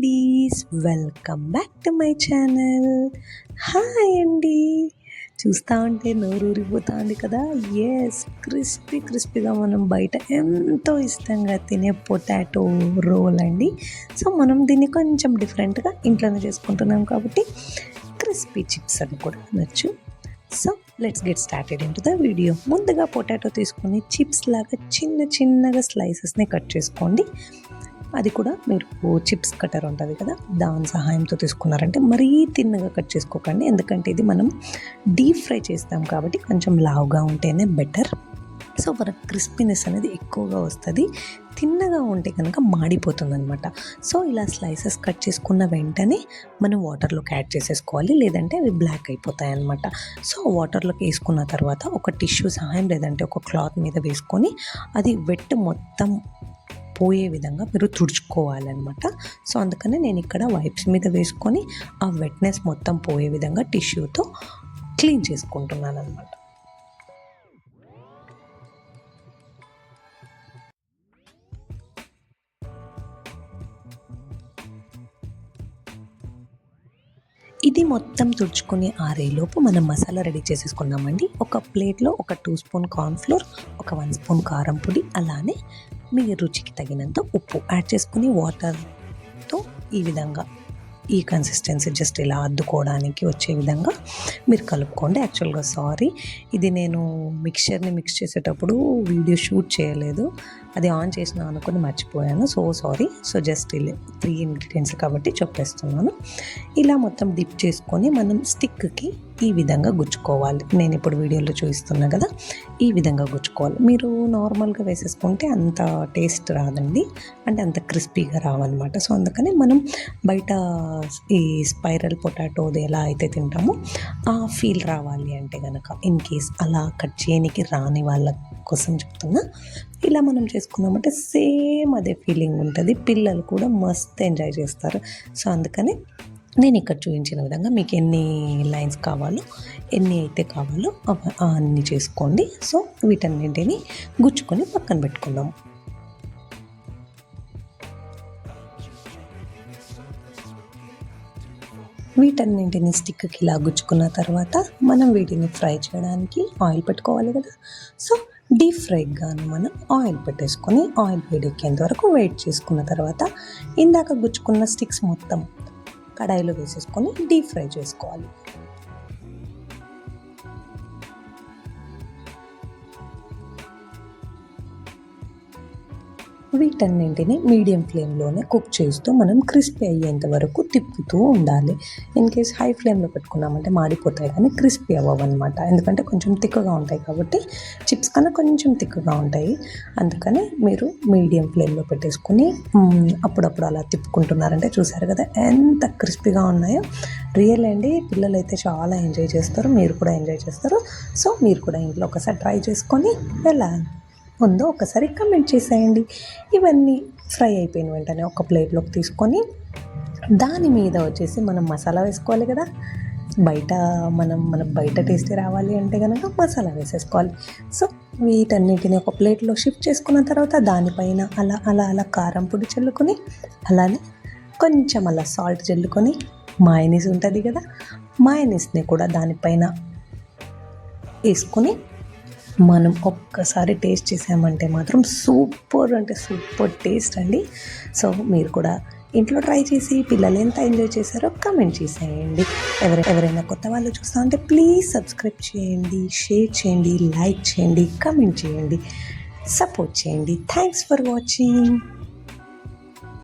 Foodies, welcome back to my channel. Hi అండి. చూస్తూ ఉంటే నోరు ఊరిపోతూ ఉంది కదా. ఎస్, క్రిస్పీగా మనం బయట ఎంతో ఇష్టంగా తినే పొటాటో రోల్ అండి. సో మనం దీన్ని కొంచెం డిఫరెంట్గా ఇంట్లోనే చేసుకుంటున్నాం కాబట్టి క్రిస్పీ చిప్స్ అని కూడా అనొచ్చు. So let's get started in to the video. ముందుగా పొటాటో తీసుకొని చిప్స్ లాగా చిన్నగా స్లైసెస్ని కట్ చేసుకోండి. అది కూడా మీరు చిప్స్ కటర్ ఉంటుంది కదా, దాని సహాయంతో తీసుకున్నారంటే మరీ తిన్నగా కట్ చేసుకోకండి, ఎందుకంటే ఇది మనం డీప్ ఫ్రై చేస్తాం కాబట్టి కొంచెం లావుగా ఉంటేనే బెటర్. సో మనకు క్రిస్పీనెస్ అనేది ఎక్కువగా వస్తుంది. తిన్నగా ఉంటే కనుక మాడిపోతుంది అనమాట. సో ఇలా స్లైసెస్ కట్ చేసుకున్న వెంటనే మనం వాటర్లోకి యాడ్ చేసేసుకోవాలి, లేదంటే అవి బ్లాక్ అయిపోతాయి అనమాట. సో వాటర్లోకి వేసుకున్న తర్వాత ఒక టిష్యూ సహాయం లేదంటే ఒక క్లాత్ మీద వేసుకొని అది వెట్ మొత్తం పోయే విధంగా మీరు తుడుచుకోవాలన్నమాట. సో అందుకనే నేను ఇక్కడ వైప్స్ మీద వేసుకొని ఆ వెట్నెస్ మొత్తం పోయే విధంగా టిష్యూతో క్లీన్ చేసుకుంటున్నాను అనమాట. ఇది మొత్తం తుడుచుకొని ఆరేలోపు మనం మసాలా రెడీ చేసేసుకుందామండి. ఒక ప్లేట్లో ఒక 2 స్పూన్ కార్న్ఫ్లోర్, ఒక 1 స్పూన్ కారం పొడి, అలానే మీ రుచికి తగినంత ఉప్పు యాడ్ చేసుకుని వాటర్తో ఈ విధంగా ఈ కన్సిస్టెన్సీ జస్ట్ ఇలా అద్దుకోవడానికి వచ్చే విధంగా మీరు కలుపుకోండి. యాక్చువల్గా సారీ, ఇది నేను మిక్చర్ని మిక్స్ చేసేటప్పుడు వీడియో షూట్ చేయలేదు, అది ఆన్ చేసిన అనుకుని మర్చిపోయాను. So sorry. సో జస్ట్ ఇలా 3 ఇంగ్రీడియంట్స్ కాబట్టి చెప్పేస్తున్నాను. ఇలా మొత్తం డిప్ చేసుకొని మనం స్టిక్కి ఈ విధంగా గుచ్చుకోవాలి. నేను ఇప్పుడు వీడియోలో చూపిస్తున్నా కదా, ఈ విధంగా గుచ్చుకోవాలి. మీరు నార్మల్గా వేసేసుకుంటే అంత టేస్ట్ రాదండి, అంటే అంత క్రిస్పీగా రావన్నమాట. సో అందుకని మనం బయట ఈ స్పైరల్ పొటాటోది ఎలా అయితే తింటామో ఆ ఫీల్ రావాలి అంటే కనుక, ఇన్ కేస్ అలా కట్ చేయడానికి రాని వాళ్ళ కోసం చెప్తున్నా, ఇలా మనం చేసుకున్నామంటే సేమ్ అదే ఫీలింగ్ ఉంటుంది. పిల్లలు కూడా మస్త్ ఎంజాయ్ చేస్తారు. సో అందుకని నేను ఇక్కడ చూపించిన విధంగా మీకు ఎన్ని లైన్స్ కావాలో, ఎన్ని అయితే కావాలో అన్నీ చేసుకోండి. సో వీటన్నింటినీ గుచ్చుకొని పక్కన పెట్టుకుందాం. వీటన్నింటిని స్టిక్కి ఇలా గుచ్చుకున్న తర్వాత మనం వీటిని ఫ్రై చేయడానికి ఆయిల్ పెట్టుకోవాలి కదా. సో డీప్ ఫ్రైగాను మనం ఆయిల్ పెట్టేసుకొని ఆయిల్ వేడెక్కేంత వరకు వెయిట్ చేసుకున్న తర్వాత ఇందాక గుచ్చుకున్న స్టిక్స్ మొత్తం కడాయిలో వేసేసుకొని డీప్ ఫ్రై చేసుకోవాలి. వీటన్నింటిని మీడియం ఫ్లేమ్లోనే కుక్ చేస్తూ మనం క్రిస్పీ అయ్యేంత వరకు తిప్పుతూ ఉండాలి. ఇన్ కేస్ హై ఫ్లేమ్లో పెట్టుకున్నామంటే మాడిపోతాయి, కానీ క్రిస్పీ అవ్వవన్నమాట. ఎందుకంటే కొంచెం తిక్కగా ఉంటాయి కాబట్టి, చిప్స్ కన్నా కొంచెం తిక్కగా ఉంటాయి. అందుకని మీరు మీడియం ఫ్లేమ్లో పెట్టేసుకుని అప్పుడప్పుడు అలా తిప్పుకుంటున్నారంటే చూసారు కదా ఎంత క్రిస్పీగా ఉన్నాయో. రియల్ అండి, పిల్లలు అయితే చాలా ఎంజాయ్ చేస్తారు, మీరు కూడా ఎంజాయ్ చేస్తారు. సో మీరు కూడా ఇంట్లో ఒకసారి ట్రై చేసుకొని ఎలా ఉందో ఒకసారి కమెంట్ చేసేయండి. ఇవన్నీ ఫ్రై అయిపోయిన వెంటనే ఒక ప్లేట్లోకి తీసుకొని దాని మీద వచ్చేసి మనం మసాలా వేసుకోవాలి కదా. మనకు బయట టేస్ట్ రావాలి అంటే కనుక మసాలా వేసేసుకోవాలి. సో వీటన్నిటిని ఒక ప్లేట్లో షిఫ్ట్ చేసుకున్న తర్వాత దానిపైన అలా కారం పొడి చల్లుకొని, అలానే కొంచెం అలా సాల్ట్ చల్లుకొని, మయోనీస్ ఉంటుంది కదా, మయోనీస్ని కూడా దానిపైన వేసుకొని మనం ఒక్కసారి టేస్ట్ చేసామంటే మాత్రం సూపర్ అంటే సూపర్ టేస్ట్ అండి. సో మీరు కూడా ఇంట్లో ట్రై చేసి పిల్లలు ఎంత ఎంజాయ్ చేశారో కమెంట్ చేసేయండి. ఎవరైనా కొత్త వాళ్ళు చూస్తా ఉంటే ప్లీజ్ సబ్స్క్రైబ్ చేయండి, షేర్ చేయండి, లైక్ చేయండి, కమెంట్ చేయండి, సపోర్ట్ చేయండి. Thanks for watching.